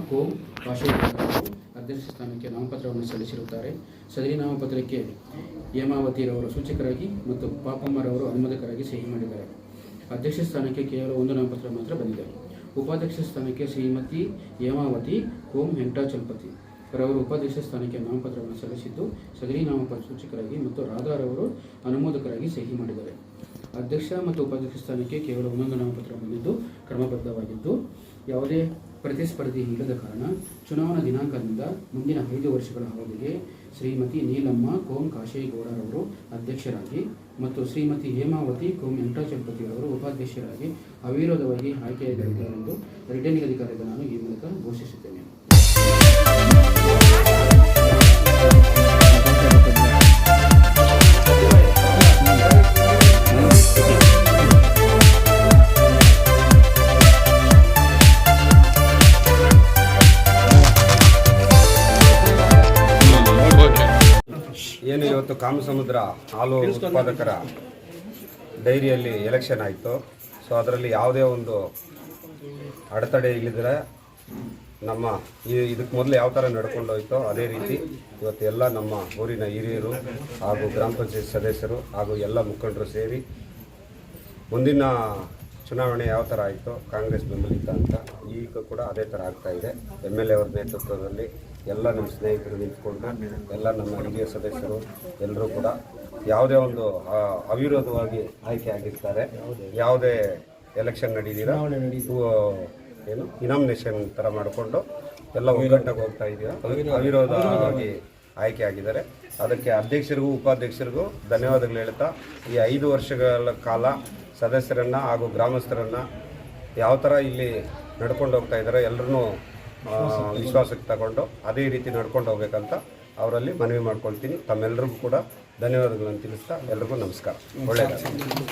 ಕೋಮ್ ಕಾಶೇಗೌಡರವರು ಅಧ್ಯಕ್ಷ ಸ್ಥಾನಕ್ಕೆ ನಾಮಪತ್ರವನ್ನು ಸಲ್ಲಿಸಿರುತ್ತಾರೆ. ಸದರಿ ನಾಮಪತ್ರಕ್ಕೆ ಹೇಮಾವತಿರವರು ಸೂಚಕರಾಗಿ ಮತ್ತು ಪಾಪಮ್ಮರವರು ಅನುಮೋದಕರಾಗಿ ಸಹಿ ಮಾಡಿದ್ದಾರೆ. ಅಧ್ಯಕ್ಷ ಸ್ಥಾನಕ್ಕೆ ಕೇವಲ ಒಂದು ನಾಮಪತ್ರ ಮಾತ್ರ ಬಂದಿದೆ. ಉಪಾಧ್ಯಕ್ಷ ಸ್ಥಾನಕ್ಕೆ ಶ್ರೀಮತಿ ಹೇಮಾವತಿ ಕೋಮ್ ಹೆಂಟಾಚಲಪತಿ ರವರು ಉಪಾಧ್ಯಕ್ಷ ಸ್ಥಾನಕ್ಕೆ ನಾಮಪತ್ರವನ್ನು ಸಲ್ಲಿಸಿದ್ದು, ಸದರಿ ನಾಮಪತ್ರ ಸೂಚಕರಾಗಿ ಮತ್ತು ರಾಧಾರವರು ಅನುಮೋದಕರಾಗಿ ಸಹಿ ಮಾಡಿದ್ದಾರೆ. ಅಧ್ಯಕ್ಷ ಮತ್ತು ಉಪಾಧ್ಯಕ್ಷ ಸ್ಥಾನಕ್ಕೆ ಕೇವಲ ಒಂದೊಂದು ನಾಮಪತ್ರ ಬಂದಿದ್ದು ಕ್ರಮಬದ್ಧವಾಗಿದ್ದು, ಯಾವುದೇ ಪ್ರತಿಸ್ಪರ್ಧಿ ಇಲ್ಲದ ಕಾರಣ ಚುನಾವಣಾ ದಿನಾಂಕದಿಂದ ಮುಂದಿನ 5 ವರ್ಷಗಳ ಅವಧಿಗೆ ಶ್ರೀಮತಿ ನೀಲಮ್ಮ ಕೋಮ್ ಕಾಶೇಗೌಡರವರು ಅಧ್ಯಕ್ಷರಾಗಿ ಮತ್ತು ಶ್ರೀಮತಿ ಹೇಮಾವತಿ ಕೋಮ್ ಹೆಂಟಾಚಲಪತಿಯವರು ಉಪಾಧ್ಯಕ್ಷರಾಗಿ ಅವಿರೋಧವಾಗಿ ಆಯ್ಕೆಯಾಗಿರುತ್ತಾರೆಂದು ರಿಟರ್ನಿಂಗ್ ಅಧಿಕಾರಿಯಿಂದ ನಾನು ಈ ಮೂಲಕ ಘೋಷಿಸುತ್ತೇನೆ. ಏನು ಇವತ್ತು ಕಾಮಸಮುದ್ರ ಹಾಲು ಉತ್ಪಾದಕರ ಡೈರಿಯಲ್ಲಿ ಎಲೆಕ್ಷನ್ ಆಯಿತು. ಸೊ ಅದರಲ್ಲಿ ಯಾವುದೇ ಒಂದು ಅಡೆತಡೆ ಇಲ್ಲದ್ರೆ ನಮ್ಮ ಇದಕ್ಕೆ ಮೊದಲು ಯಾವ ಥರ ನಡ್ಕೊಂಡು ಹೋಯ್ತೋ ಅದೇ ರೀತಿ ಇವತ್ತು ಎಲ್ಲ ನಮ್ಮ ಊರಿನ ಹಿರಿಯರು ಹಾಗೂ ಗ್ರಾಮ ಪಂಚಾಯತ್ ಸದಸ್ಯರು ಹಾಗೂ ಎಲ್ಲ ಮುಖಂಡರು ಸೇರಿ ಮುಂದಿನ ಚುನಾವಣೆ ಯಾವ ಥರ ಆಯಿತು ಕಾಂಗ್ರೆಸ್ ಬೆಂಬಲಿತ ಅಂತ ಈಗ ಕೂಡ ಅದೇ ಥರ ಆಗ್ತಾಯಿದೆ. MLA ಅವರ ನೇತೃತ್ವದಲ್ಲಿ ಎಲ್ಲ ನಮ್ಮ ಸ್ನೇಹಿತರು ನಿಂತ್ಕೊಂಡು ಎಲ್ಲ ನಮ್ಮ ಹಿರಿಯ ಸದಸ್ಯರು ಎಲ್ಲರೂ ಕೂಡ ಯಾವುದೇ ಒಂದು ಅವಿರೋಧವಾಗಿ ಆಯ್ಕೆ ಆಗಿರ್ತಾರೆ. ಯಾವುದೇ ಎಲೆಕ್ಷನ್ ನಡೀದಿರ ಏನು ಇನಾಮಿನೇಷನ್ ಥರ ಮಾಡಿಕೊಂಡು ಎಲ್ಲ ಒಗ್ಗಟ್ಟಾಗಿ ಹೋಗ್ತಾ ಇದೆಯಾ ಅವಿರೋಧವಾಗಿ ಆಯ್ಕೆ ಆಗಿದ್ದಾರೆ. ಅದಕ್ಕೆ ಅಧ್ಯಕ್ಷರಿಗೂ ಉಪಾಧ್ಯಕ್ಷರಿಗೂ ಧನ್ಯವಾದಗಳು ಹೇಳ್ತಾ, ಈ 5 ವರ್ಷಗಳ ಕಾಲ ಸದಸ್ಯರನ್ನು ಹಾಗೂ ಗ್ರಾಮಸ್ಥರನ್ನು ಯಾವ ಥರ ಇಲ್ಲಿ ನಡ್ಕೊಂಡು ಹೋಗ್ತಾ ಇದ್ದಾರೆ ಎಲ್ಲರೂ ವಿಶ್ವಾಸಕ್ಕೆ ತಗೊಂಡು ಅದೇ ರೀತಿ ನಡ್ಕೊಂಡು ಹೋಗ್ಬೇಕಂತ ಅವರಲ್ಲಿ ಮನವಿ ಮಾಡ್ಕೊಳ್ತೀನಿ. ತಮ್ಮೆಲ್ಲರಿಗೂ ಕೂಡ ಧನ್ಯವಾದಗಳನ್ನು ತಿಳಿಸ್ತಾ ಎಲ್ರಿಗೂ ನಮಸ್ಕಾರ. ಒಳ್ಳೆಯದು.